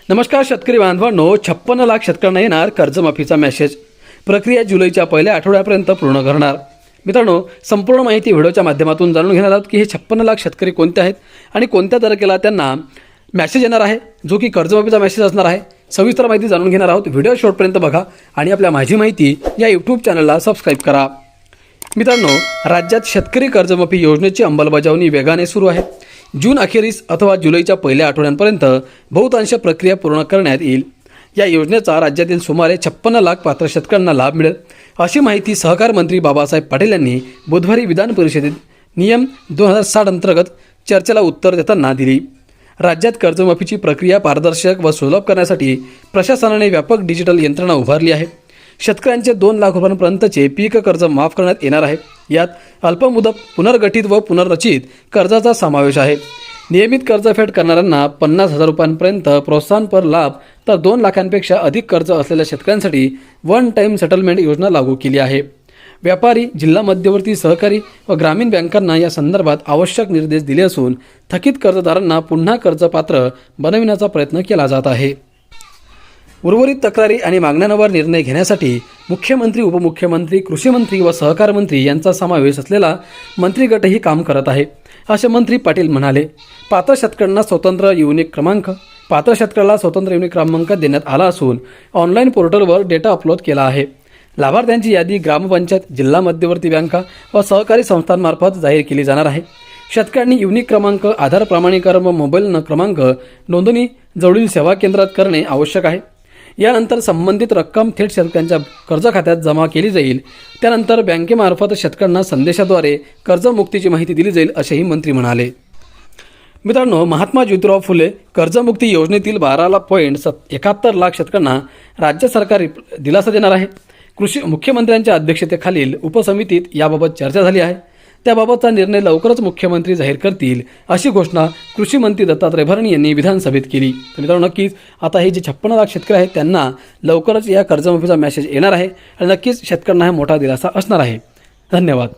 नमस्कार शेतकरी बांधवांनो, 56 लाख शेतकऱ्यांना येणार कर्जमाफीचा मेसेज. प्रक्रिया जुलैच्या पहिल्या आठवड्यापर्यंत पूर्ण करणार. मित्रांनो, संपूर्ण माहिती व्हिडिओच्या माध्यमातून जाणून घेणार आहोत की हे 56 लाख शेतकरी कोणते आहेत आणि कोणत्या तारखेला त्यांना मेसेज येणार आहे, जो की कर्जमाफीचा मेसेज असणार आहे. सविस्तर माहिती जाणून घेणार आहोत. व्हिडिओ शेवटपर्यंत बघा आणि आपल्या माझी माहिती या यूट्यूब चॅनलला सबस्क्राईब करा. मित्रांनो, राज्यात शेतकरी कर्जमाफी योजनेची अंमलबजावणी वेगाने सुरू आहे. जून अखेरीस अथवा जुलैच्या पहिल्या आठवड्यांपर्यंत बहुतांश प्रक्रिया पूर्ण करण्यात येईल. या योजनेचा राज्यातील सुमारे 56 लाख पात्र शेतकऱ्यांना लाभ मिळेल, अशी माहिती सहकार मंत्री बाबासाहेब पाटील यांनी बुधवारी विधान परिषदेत नियम 2060 अंतर्गत चर्चेला उत्तर देताना दिली. राज्यात कर्जमाफीची प्रक्रिया पारदर्शक व सुलभ करण्यासाठी प्रशासनाने व्यापक डिजिटल यंत्रणा उभारली आहे. शेतकऱ्यांचे 2 लाख रुपयांपर्यंतचे पीक कर्ज माफ करण्यात येणार आहे. यात अल्पमुदत, पुनर्गठित व पुनर्रचित कर्जाचा समावेश आहे. नियमित कर्जफेड करणाऱ्यांना 50,000 रुपयांपर्यंत प्रोत्साहनपर लाभ, तर 2 लाखांपेक्षा अधिक कर्ज असलेल्या शेतकऱ्यांसाठी वन टाईम सेटलमेंट योजना लागू केली आहे. व्यापारी, जिल्हा मध्यवर्ती सहकारी व ग्रामीण बँकांना या संदर्भात आवश्यक निर्देश दिले असून थकीत कर्जदारांना पुन्हा कर्जपात्र बनविण्याचा प्रयत्न केला जात आहे. उर्वरित तक्रारी आणि मागण्यांवर निर्णय घेण्यासाठी मुख्यमंत्री, उपमुख्यमंत्री, कृषी मंत्री व सहकार मंत्री यांचा समावेश असलेला मंत्रिगटही काम करत आहे, असे मंत्री पाटील म्हणाले. पात्र शेतकऱ्यांना स्वतंत्र युनिक क्रमांक देण्यात आला असून ऑनलाईन पोर्टलवर डेटा अपलोड केला आहे. लाभार्थ्यांची यादी ग्रामपंचायत, जिल्हा मध्यवर्ती बँका व सहकारी संस्थांमार्फत जाहीर केली जाणार आहे. शेतकऱ्यांनी युनिक क्रमांक, आधार प्रमाणीकरण व मोबाईल क्रमांक नोंदणी जवळील सेवा केंद्रात करणे आवश्यक आहे. यानंतर संबंधित रक्कम थेट शेतकऱ्यांच्या कर्ज खात्यात जमा केली जाईल. त्यानंतर बँकेमार्फत शेतकऱ्यांना संदेशाद्वारे कर्जमुक्तीची माहिती दिली जाईल, असेही मंत्री म्हणाले. मित्रांनो, महात्मा ज्योतिराव फुले कर्जमुक्ती योजनेतील 12.71 लाख शेतकऱ्यांना राज्य सरकार दिलासा देणार आहे. मुख्यमंत्र्यांच्या अध्यक्षतेखालील उपसमितीत याबाबत चर्चा झाली आहे. त्याबाबतचा निर्णय लवकरच मुख्यमंत्री जाहीर करतील, अशी घोषणा कृषी मंत्री दत्तात्रय भरणे यांनी विधानसभेत केली. तर मित्रांनो, नक्कीच आता हे जे 56 लाख शेतकरी आहेत त्यांना लवकरच या कर्जमाफीचा मेसेज येणार आहे आणि नक्कीच शेतकऱ्यांना हा मोठा दिलासा असणार आहे. धन्यवाद.